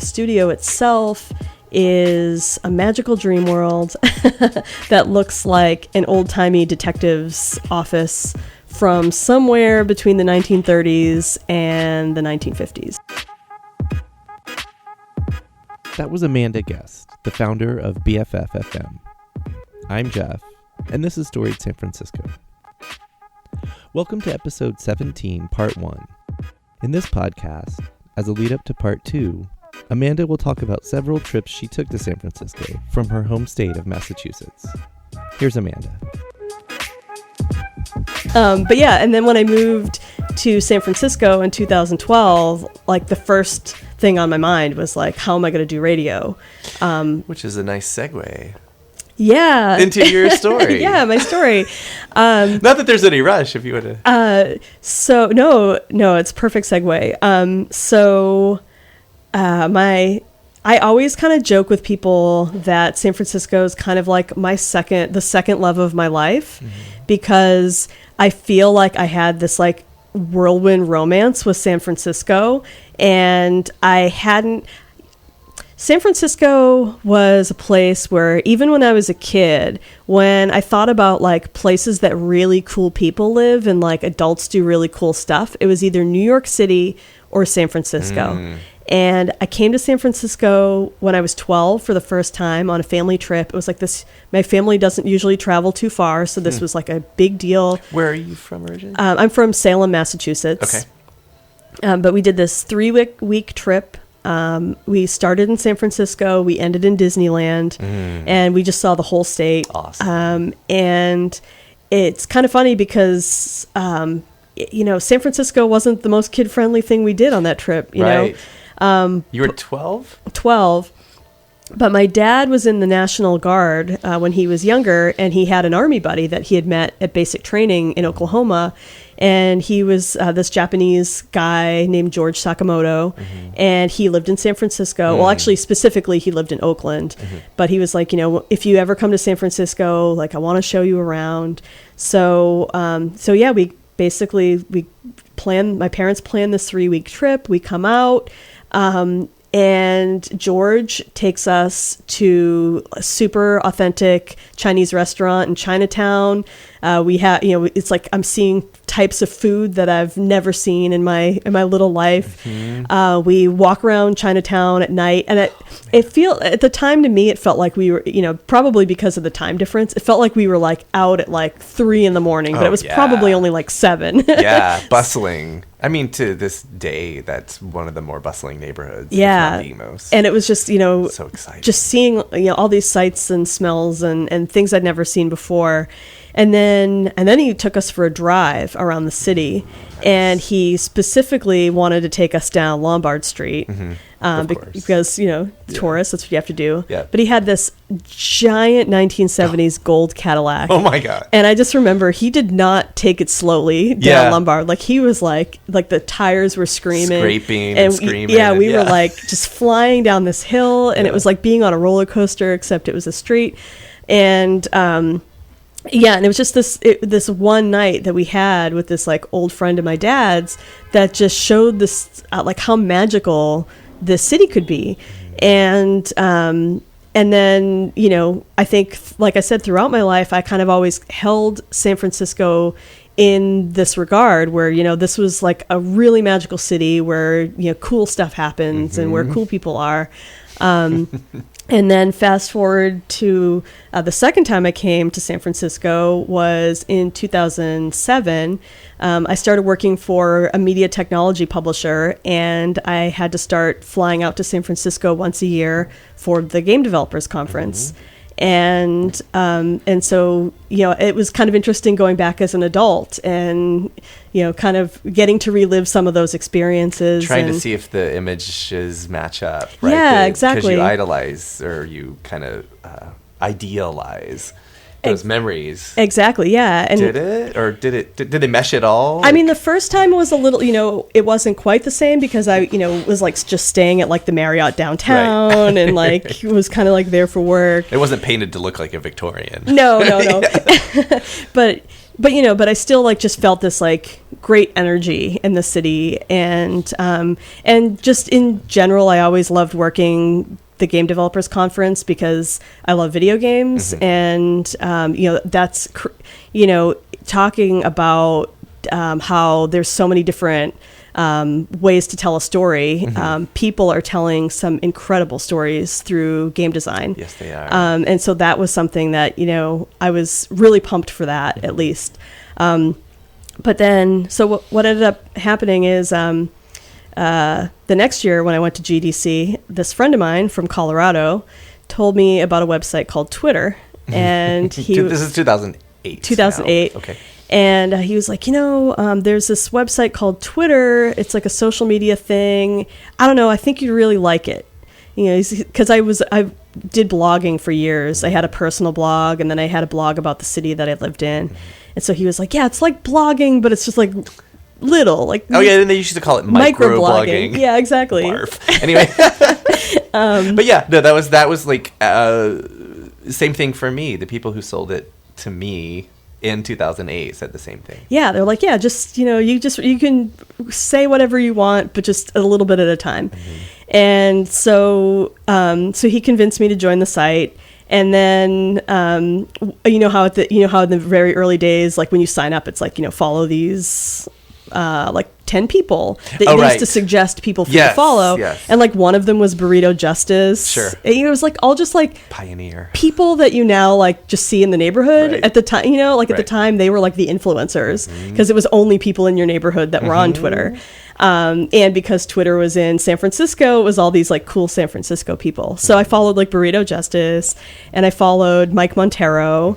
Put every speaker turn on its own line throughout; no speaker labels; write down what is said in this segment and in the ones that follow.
the studio itself is a magical dream world that looks like an old-timey detective's office from somewhere between the 1930s and the 1950s.
That was Amanda Guest, the founder of BFF-FM. I'm Jeff, and this is Storied San Francisco. Welcome to episode 17, part 1. In this podcast, as a lead up to part 2, Amanda will talk about several trips she took to San Francisco from her home state of Massachusetts. Here's Amanda.
But yeah, and then when I moved to San Francisco in 2012, like the first thing on my mind was like, how am I going to do radio?
Which is a nice segue.
Yeah.
Into your story.
Yeah, my story.
Not that there's any rush if you would have.
So no, it's a perfect segue. I always kind of joke with people that San Francisco is kind of like the second love of my life, because I feel like I had this like whirlwind romance with San Francisco, and San Francisco was a place where even when I was a kid, when I thought about like places that really cool people live and like adults do really cool stuff, it was either New York City or San Francisco. And I came to San Francisco when I was 12 for the first time on a family trip. It was like this, my family doesn't usually travel too far, so this was like a big deal.
Where are you from originally?
I'm from Salem, Massachusetts.
Okay.
But we did this 3-week trip. We started in San Francisco, we ended in Disneyland, and we just saw the whole state.
Awesome.
And it's kind of funny because, San Francisco wasn't the most kid-friendly thing we did on that trip, you know?
You were 12?
12. But my dad was in the National Guard when he was younger, and he had an Army buddy that he had met at basic training in Oklahoma. And he was this Japanese guy named George Sakamoto, and he lived in San Francisco. Well, actually, specifically, he lived in Oakland. But he was like, if you ever come to San Francisco, like, I want to show you around. So yeah, my parents planned this 3-week trip. We come out. And George takes us to a super authentic Chinese restaurant in Chinatown. We have, it's like I'm seeing types of food that I've never seen in my little life. We walk around Chinatown at night, and at the time to me, it felt like we were, probably because of the time difference, it felt like we were like out at like 3 a.m, but it was probably only like 7.
Yeah, bustling. I mean, to this day, that's one of the more bustling neighborhoods.
Yeah,
if not the most.
And it was just,
so exciting.
Just seeing, all these sights and smells and things I'd never seen before. And then he took us for a drive around the city, and he specifically wanted to take us down Lombard Street because, tourists, that's what you have to do.
Yeah.
But he had this giant 1970s gold Cadillac.
Oh my God.
And I just remember he did not take it slowly down Lombard. Like he was like the tires were screaming.
And screaming.
Yeah, we were like just flying down this hill, and it was like being on a roller coaster, except it was a street. And, and it was just this one night that we had with this like old friend of my dad's that just showed this like how magical this city could be. And then, I think, like I said, throughout my life, I kind of always held San Francisco in this regard where, this was like a really magical city where, cool stuff happens and where cool people are. And then fast forward to the second time I came to San Francisco was in 2007. I started working for a media technology publisher, and I had to start flying out to San Francisco once a year for the Game Developers Conference. And so, it was kind of interesting going back as an adult and, kind of getting to relive some of those experiences.
Trying to see if the images match up, right?
Yeah, exactly.
Because you idolize or you kind of idealize those memories.
Exactly, yeah. And
did it? Or did they mesh at all?
I mean, the first time was a little, it wasn't quite the same because I, was like just staying at like the Marriott downtown and like was kind of like there for work.
It wasn't painted to look like a Victorian.
No. But I still like just felt this like great energy in the city, and just in general, I always loved working the Game Developers Conference because I love video games, and that's talking about how there's so many different ways to tell a story. People are telling some incredible stories through game design.
Yes, they are.
And so that was something that, I was really pumped for that, at least. But then, so what ended up happening is the next year when I went to GDC, this friend of mine from Colorado told me about a website called Twitter. And this
is 2008.
2008.
Now. Okay.
And he was like, there's this website called Twitter. It's like a social media thing. I don't know. I think you'd really like it. Because I did blogging for years. I had a personal blog, and then I had a blog about the city that I lived in. And so he was like, yeah, it's like blogging, but it's just like little. Like
and they used to call it microblogging.
Yeah, exactly.
Barf. Anyway. But yeah, no, that was like same thing for me. The people who sold it to me in 2008 said the same thing. Yeah,
they're like, yeah, just you can say whatever you want, but just a little bit at a time. And so he convinced me to join the site. And then how in the very early days, like when you sign up, it's like follow these like 10 people that they used to suggest people for to follow.
Yes.
And like one of them was Burrito Justice.
Sure.
And, it was like all just like
pioneer
people that you now like just see in the neighborhood. At the time, at the time they were like the influencers because it was only people in your neighborhood that were on Twitter. And because Twitter was in San Francisco, it was all these like cool San Francisco people. So I followed like Burrito Justice, and I followed Mike Montero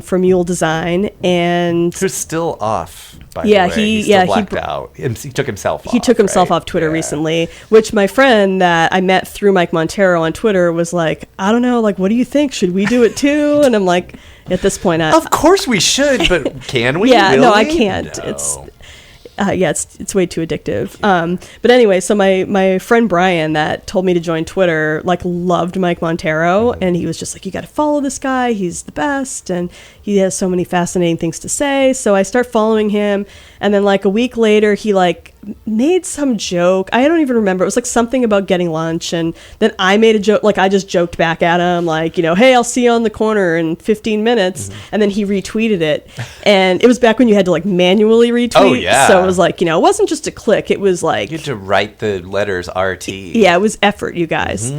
from Mule Design, and
who's still off. By the way. He's still blacked out. He took himself off.
He took himself off Twitter recently, which my friend that I met through Mike Montero on Twitter was like, I don't know, like, what do you think? Should we do it too? And I'm like, at this point,
of course we should, but can we?
Yeah,
really?
No, I can't.
No.
It's way too addictive. But anyway, so my friend Brian that told me to join Twitter, like, loved Mike Montero, and he was just like, you got to follow this guy. He's the best, and he has so many fascinating things to say. So I start following him, and then like a week later, he like made some joke. I don't even remember. It was like something about getting lunch, and then I made a joke. Like I just joked back at him, like, hey, I'll see you on the corner in 15 minutes. And then he retweeted it, and it was back when you had to like manually retweet.
Oh yeah.
So it was like, it wasn't just a click. It was like
you had to write the letters RT.
Yeah, it was effort, you guys.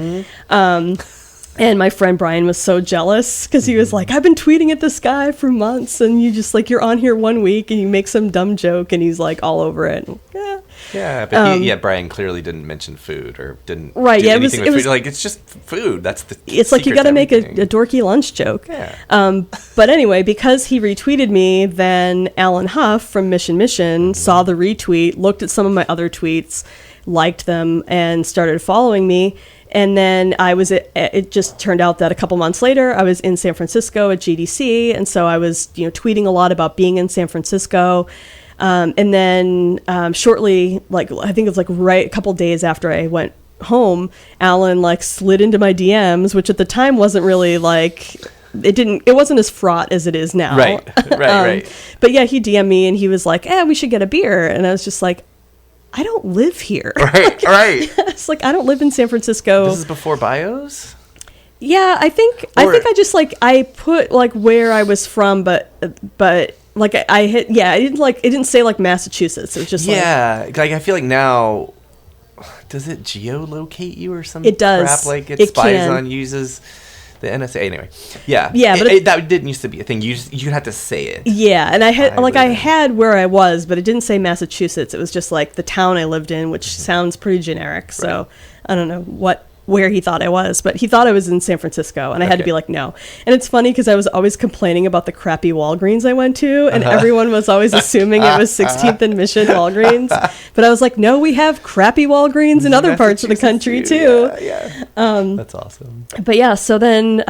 And my friend Brian was so jealous because he was like, I've been tweeting at this guy for months, and you just like, you're on here 1 week and you make some dumb joke and he's like all over it.
Yeah, but Brian clearly didn't mention food or didn't do
anything
with food. Like, it's just food. That's the
It's like you got to make a dorky lunch joke.
Yeah.
But anyway, because he retweeted me, then Alan Huff from Mission saw the retweet, looked at some of my other tweets, liked them, and started following me. And then it just turned out that a couple months later, I was in San Francisco at GDC. And so I was, tweeting a lot about being in San Francisco. And then shortly, like, I think it was like a couple days after I went home, Alan like slid into my DMs, which at the time wasn't really like, it wasn't as fraught as it is now.
Right.
But yeah, he DM'd me and he was like, we should get a beer. And I was just like, I don't live here.
Right.
It's like, I don't live in San Francisco.
This is before bios?
Yeah, I think I just like, I put like where I was from, but like it didn't say like Massachusetts. It was just
like I feel like now, does it geolocate you or something?
It does.
Crap, like it spies on, uses the NSA. Anyway, yeah,
but
that didn't used to be a thing. You had to say it.
Yeah, and I had where I was, but it didn't say Massachusetts. It was just like the town I lived in, which sounds pretty generic. So I don't know where he thought I was, but he thought I was in San Francisco, and I had to be like, no. And it's funny because I was always complaining about the crappy Walgreens I went to, and everyone was always assuming it was 16th and Mission Walgreens. But I was like, no, we have crappy Walgreens in other parts of the country too.
Yeah. That's awesome.
But yeah, so then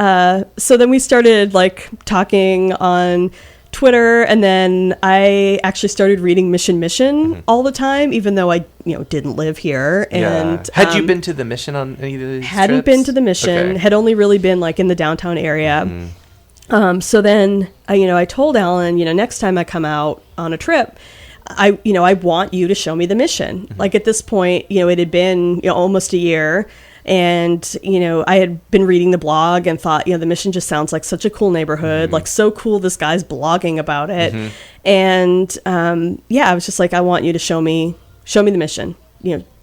we started like talking on Twitter, and then I actually started reading Mission all the time, even though I didn't live here. And
had you been to the Mission on any of these
hadn't
trips?
Been to the Mission.
Okay.
Had only really been like in the downtown area. So then I told Alan, next time I come out on a trip, I want you to show me the Mission. Like at this point, it had been almost a year. And, I had been reading the blog and thought, the Mission just sounds like such a cool neighborhood, like so cool this guy's blogging about it. And, I was just like, I want you to show me the Mission,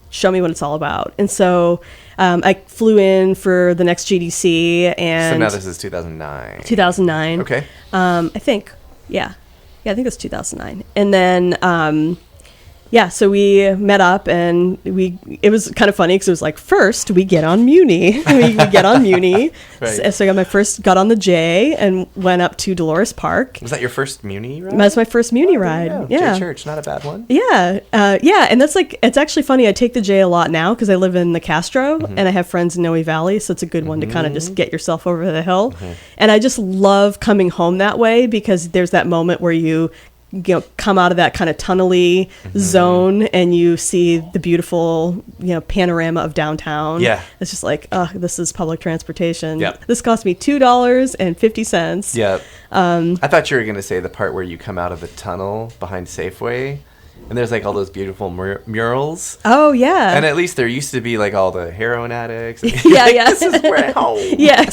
show me what it's all about. And so I flew in for the next GDC. And
so now this is 2009.
2009.
Okay.
I think, yeah, I think it's 2009. And then... so we met up, and it was kind of funny because it was like, first we get on Muni. we get on Muni.
Right.
So I got on the J and went up to Dolores Park.
Was that your first Muni ride?
That was my first Muni ride. Yeah.
J Church, not a bad one.
Yeah. And that's like, it's actually funny. I take the J a lot now because I live in the Castro and I have friends in Noe Valley. So it's a good one to kind of just get yourself over the hill. And I just love coming home that way because there's that moment where you come out of that kind of tunnely zone and you see the beautiful, panorama of downtown.
Yeah.
It's just like, this is public transportation.
Yep.
This cost me $2.50.
Yeah. I thought you were going to say the part where you come out of the tunnel behind Safeway and there's like all those beautiful murals.
Oh, yeah.
And at least there used to be like all the heroin addicts.
Yeah.
This is where home.
Yeah.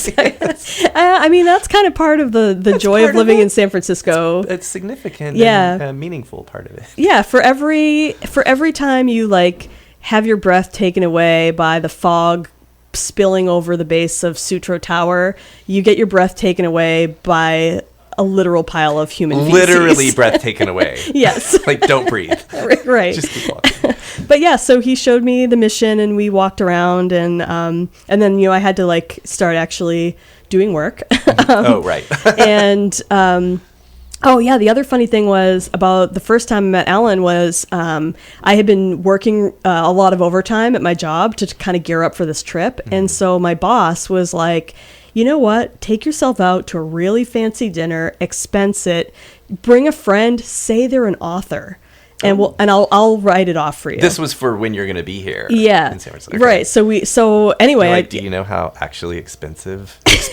I mean, that's kind of part of the joy of living in San Francisco.
It's significant.
Yeah.
And a meaningful part of it.
Yeah. For every time you like have your breath taken away by the fog spilling over the base of Sutro Tower, you get your breath taken away by a literal pile of human feces.
Literally breath taken away.
Yes.
Like, don't breathe.
Right.
Just keep walking.
But yeah, so he showed me the Mission and we walked around and then, I had to like start actually doing work.
Right.
And, the other funny thing was about the first time I met Alan was I had been working a lot of overtime at my job to kind of gear up for this trip. And so my boss was like, you know what? Take yourself out to a really fancy dinner, expense it, bring a friend, say they're an author, and I'll write it off for you.
This was for when you're going to be here.
Yeah.
In San Francisco. Okay.
Right. So anyway,
do you know how actually expensive is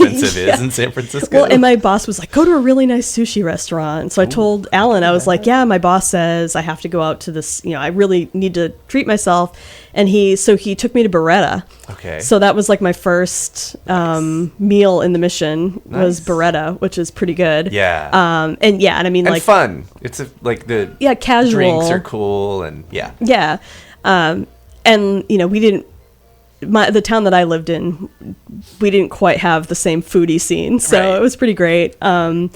in San Francisco?
Well, and my boss was like, go to a really nice sushi restaurant. So I told Alan, I was like, yeah, my boss says I have to go out to this, I really need to treat myself. And he took me to Beretta.
Okay.
So that was like my first meal in the Mission was Beretta, which is pretty good.
Yeah.
And I mean,
and
like
fun. It's
casual.
Drinks are cool and yeah.
Yeah. And we didn't. The town that I lived in, we didn't quite have the same foodie scene, so It was pretty great. But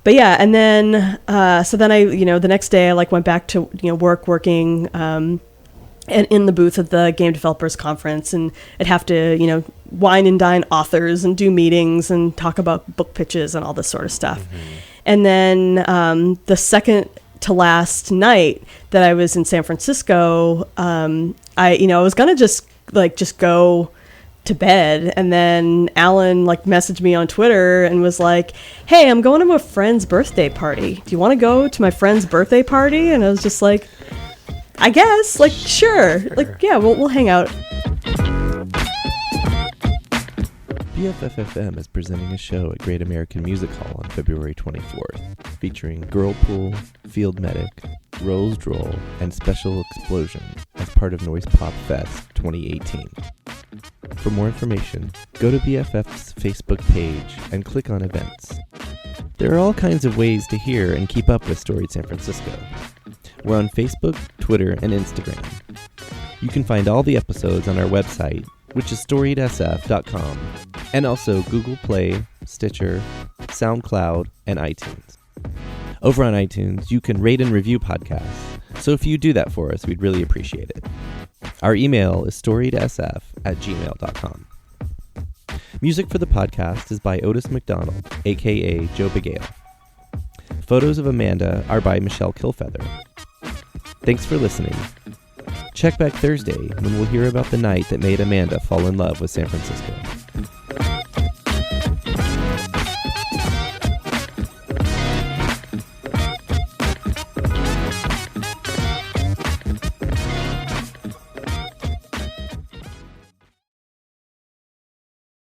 yeah, and then so then I the next day I like went back to working and in the booth at the Game Developers Conference, and I'd have to wine and dine authors and do meetings and talk about book pitches and all this sort of stuff. And then the second to last night that I was in San Francisco, I was gonna just go to bed, and then Alan messaged me on Twitter and was like, hey, I'm going to a friend's birthday party. Do you want to go to my friend's birthday party? And I was just like, I guess, sure. Yeah, we'll hang out.
BFF-FM is presenting a show at Great American Music Hall on February 24th, featuring Girlpool, Field Medic, Rose Droll, and Special Explosion as part of Noise Pop Fest 2018. For more information, go to BFF's Facebook page and click on events. There are all kinds of ways to hear and keep up with Storied San Francisco. We're on Facebook, Twitter, and Instagram. You can find all the episodes on our website, which is storiedsf.com, and also Google Play, Stitcher, SoundCloud, and iTunes. Over on iTunes, you can rate and review podcasts, so if you do that for us, we'd really appreciate it. Our email is storiedsf@gmail.com. Music for the podcast is by Otis McDonald, a.k.a. Joe Begale. Photos of Amanda are by Michelle Kilfeather. Thanks for listening, Check back Thursday when we'll hear about the night that made Amanda fall in love with San Francisco.